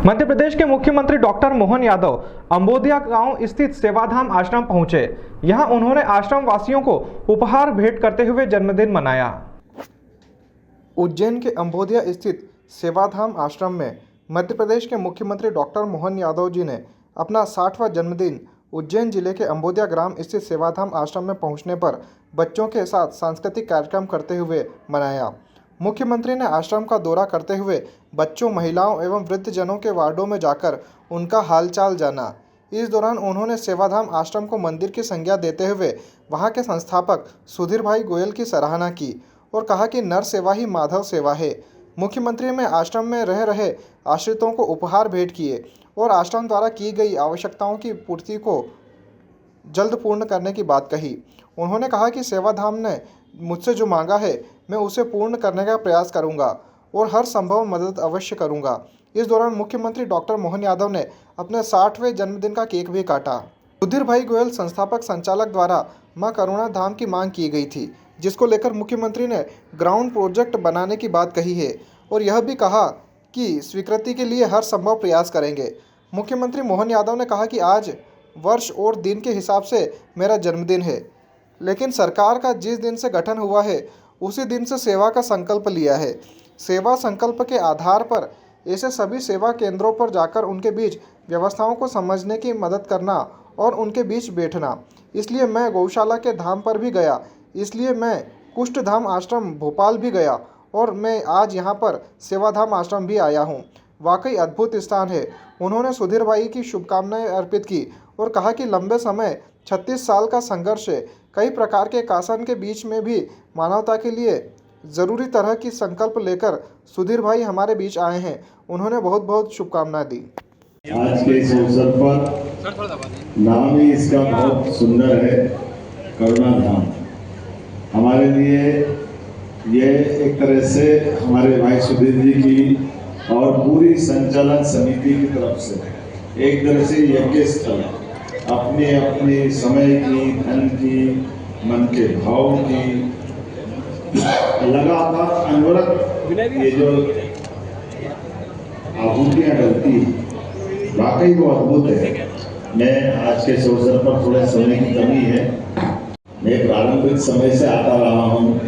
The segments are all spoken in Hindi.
मध्य प्रदेश के मुख्यमंत्री डॉक्टर मोहन यादव अंबोदिया गांव स्थित सेवाधाम आश्रम पहुंचे। यहां उन्होंने आश्रम वासियों को उपहार भेंट करते हुए जन्मदिन मनाया। उज्जैन के अंबोदिया स्थित सेवाधाम आश्रम में मध्य प्रदेश के मुख्यमंत्री डॉक्टर मोहन यादव जी ने अपना 60वां जन्मदिन उज्जैन जिले के अंबोदिया ग्राम स्थित सेवाधाम आश्रम में पहुंचने पर बच्चों के साथ सांस्कृतिक कार्यक्रम करते हुए मनाया। मुख्यमंत्री ने आश्रम का दौरा करते हुए बच्चों, महिलाओं एवं वृद्धजनों के वार्डों में जाकर उनका हालचाल जाना। इस दौरान उन्होंने सेवाधाम आश्रम को मंदिर की संज्ञा देते हुए वहां के संस्थापक सुधीर भाई गोयल की सराहना की और कहा कि नर सेवा ही माधव सेवा है। मुख्यमंत्री ने आश्रम में रह रहे आश्रितों को उपहार भेंट किए और आश्रम द्वारा की गई आवश्यकताओं की पूर्ति को जल्द पूर्ण करने की बात कही। उन्होंने कहा कि सेवाधाम ने मुझसे जो मांगा है मैं उसे पूर्ण करने का प्रयास करूंगा और हर संभव मदद अवश्य करूंगा। इस दौरान मुख्यमंत्री डॉक्टर मोहन यादव ने अपने 60वें जन्मदिन का केक भी काटा। सुधीर भाई गोयल संस्थापक संचालक द्वारा मां करुणा धाम की मांग की गई थी, जिसको लेकर मुख्यमंत्री ने ग्राउंड प्रोजेक्ट बनाने की बात कही है और यह भी कहा कि स्वीकृति के लिए हर संभव प्रयास करेंगे। मुख्यमंत्री मोहन यादव ने कहा कि आज वर्ष और दिन के हिसाब से मेरा जन्मदिन है, लेकिन सरकार का जिस दिन से गठन हुआ है उसी दिन से सेवा का संकल्प लिया है। सेवा संकल्प के आधार पर ऐसे सभी सेवा केंद्रों पर जाकर उनके बीच व्यवस्थाओं को समझने की मदद करना और उनके बीच बैठना। इसलिए मैं गौशाला के धाम पर भी गया, इसलिए मैं कुष्ठ धाम आश्रम भोपाल भी गया और मैं आज यहाँ पर सेवाधाम आश्रम भी आया हूँ। वाकई अद्भुत स्थान है। उन्होंने सुधीर भाई की शुभकामनाएं अर्पित की और कहा कि लंबे समय 36 साल का संघर्ष है, कई प्रकार के शासन के बीच में भी मानवता के लिए ज़रूरी तरह की संकल्प लेकर सुधीर भाई हमारे बीच आए हैं। उन्होंने बहुत बहुत शुभकामनाएं दी। आज के इस अवसर पर नाम ही इसका बहुत सुंदर है, करुणा धाम। हमारे लिए ये एक तरह से हमारे भाई सुधीर जी की और पूरी संचालन समिति की तरफ से एक तरह से यज्ञ स्थल, अपने अपने समय की, धन की, मन के भाव की लगातार अनवरत ये जो आहुतियाँ डलती है, वाकई वो अद्भुत है। मैं आज के इस अवसर पर थोड़े समय की कमी है, मैं प्रारंभिक समय से आता रहा हूँ।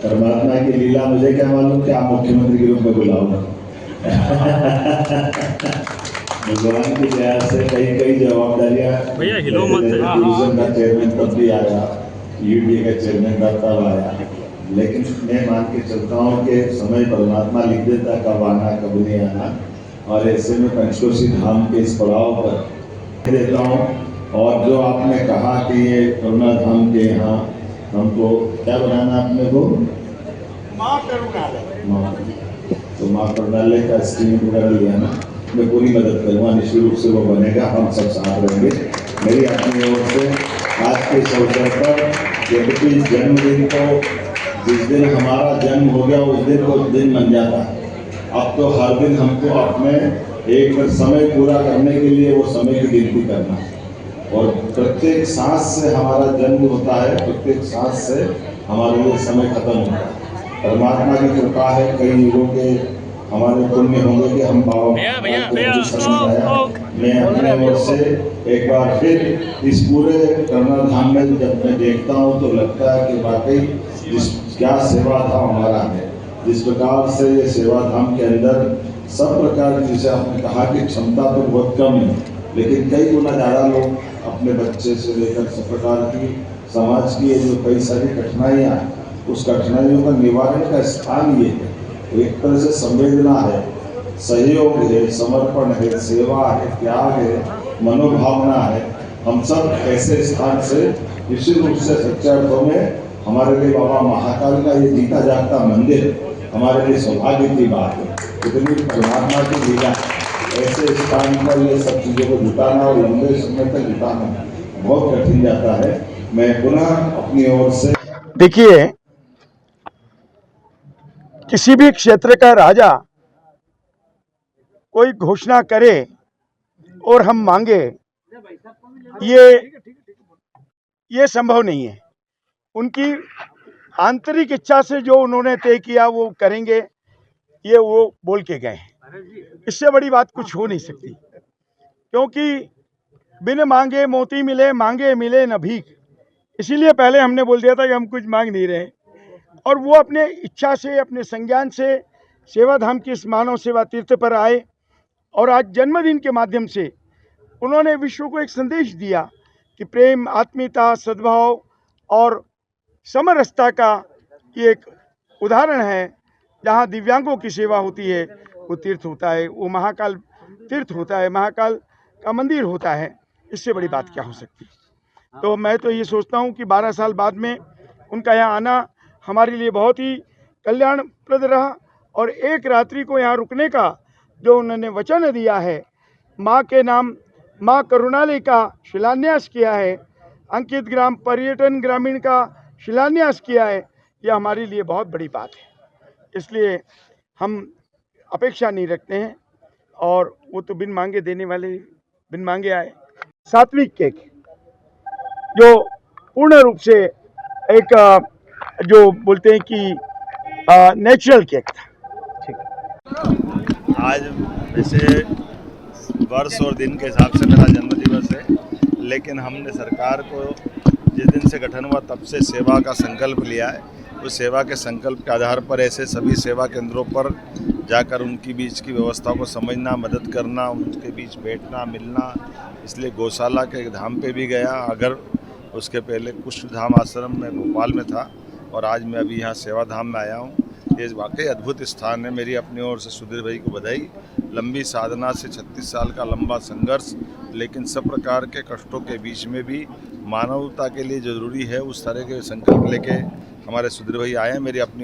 परमात्मा की लीला, मुझे क्या मालूम कि आप मुख्यमंत्री के रूप में बुलाऊंगा। भगवान की दया से कई जवाबदारियां, डिवीजन का चेयरमैन तब भी आया, यूडी का चेयरमैन तब आया, लेकिन मैं मान के चलता हूँ कि समय परमात्मा लिख देता कब आना कब नहीं आना। और ऐसे में पंचकोशी धाम के इस पड़ाव पर देता हूँ। और जो आपने कहा कि ये करुणा धाम के यहाँ हमको क्या बनाना, अपने को माँ करुणालय, तो माँ करुणालय का स्कीम वगैरह लिया ना, मैं पूरी मदद करूँगा, निश्चित रूप से वो बनेगा, हम सब साथ रहेंगे। मेरी अपनी ओर से आज के इस अवसर पर यद्यपि जन्मदिन को, जिस दिन हमारा जन्म हो गया उस दिन को दिन बन जाता है, अब तो हर दिन हमको अपने एक समय पूरा करने के लिए वो समय की गिनती करना है। और प्रत्येक सांस से हमारा जन्म होता है, प्रत्येक सांस से हमारे लिए समय खत्म होता है। परमात्मा की कृपा है, कई युगों के हमारे पुण्य होंगे कि हम बाबा मैं अपने ओर से एक बार फिर इस पूरे करुणा धाम में जब मैं देखता हूँ तो लगता है कि वाकई क्या सेवा धाम हमारा है। जिस प्रकार से ये सेवा धाम के अंदर सब प्रकार की, जैसे आपने कहा कि क्षमता तो बहुत कम है, लेकिन कई गुना ज़्यादा लोग अपने बच्चे से लेकर सब प्रकार की समाज की जो कई सारी कठिनाइयाँ, उस कठिनाइयों का निवारण का स्थान ये है। तो एक तरह से संवेदना है, सहयोग है, समर्पण है, सेवा है, त्याग है, मनोभावना है। हम सब ऐसे स्थान से निश्चित रूप से सच्चे अर्थों में हमारे लिए बाबा महाकाल का ये जीता जागता मंदिर हमारे लिए सौभाग्य की बात है। इतनी परमात्मा की लीला, ऐसे स्थान पर ये सब चीज़ों को जुटाना और लंबे समय तक जुटाना बहुत कठिन जाता है। मैं पुनः अपनी ओर से, देखिए, किसी भी क्षेत्र का राजा कोई घोषणा करे और हम मांगे, ये संभव नहीं है। उनकी आंतरिक इच्छा से जो उन्होंने तय किया वो करेंगे, ये वो बोल के गए हैं। इससे बड़ी बात कुछ हो नहीं सकती, क्योंकि बिन मांगे मोती मिले, मांगे मिले न भीख। इसीलिए पहले हमने बोल दिया था कि हम कुछ मांग नहीं रहे, और वो अपने इच्छा से, अपने संज्ञान से सेवाधाम की इस मानव सेवा तीर्थ पर आए, और आज जन्मदिन के माध्यम से उन्होंने विश्व को एक संदेश दिया कि प्रेम, आत्मीयता, सद्भाव और समरसता का ये एक उदाहरण है। जहाँ दिव्यांगों की सेवा होती है वो तीर्थ होता है, वो महाकाल तीर्थ होता है, महाकाल का मंदिर होता है। इससे बड़ी बात क्या हो सकती। तो मैं तो ये सोचता हूँ कि 12 साल बाद में उनका यहाँ आना हमारे लिए बहुत ही कल्याणप्रद रहा, और एक रात्रि को यहाँ रुकने का जो उन्होंने वचन दिया है, माँ के नाम माँ करुणालय का शिलान्यास किया है, अंकित ग्राम पर्यटन ग्रामीण का शिलान्यास किया है, यह हमारे लिए बहुत बड़ी बात है। इसलिए हम अपेक्षा नहीं रखते हैं, और वो तो बिन मांगे देने वाले, बिन मांगे आए। सात्विक केक जो पूर्ण रूप से एक जो बोलते हैं कि नेचुरल केक था। आज वैसे वर्ष और दिन के हिसाब से मेरा जन्मदिवस है, लेकिन हमने सरकार को जिस दिन से गठन हुआ तब से सेवा का संकल्प लिया है। उस सेवा के संकल्प के आधार पर ऐसे सभी सेवा केंद्रों पर जाकर उनकी बीच की व्यवस्था को समझना, मदद करना, उनके बीच बैठना, मिलना। इसलिए गौशाला के धाम पे भी गया, अगर उसके पहले कुछ धाम आश्रम में भोपाल में था, और आज मैं अभी यहाँ सेवा धाम में आया हूँ। ये वाकई अद्भुत स्थान है। मेरी अपनी ओर से सुधीर भाई को बधाई। लंबी साधना से 36 साल का लंबा संघर्ष, लेकिन सब प्रकार के कष्टों के बीच में भी मानवता के लिए ज़रूरी है, उस तरह के संकल्प लेके हमारे सुधीर भाई आए हैं। मेरी अपनी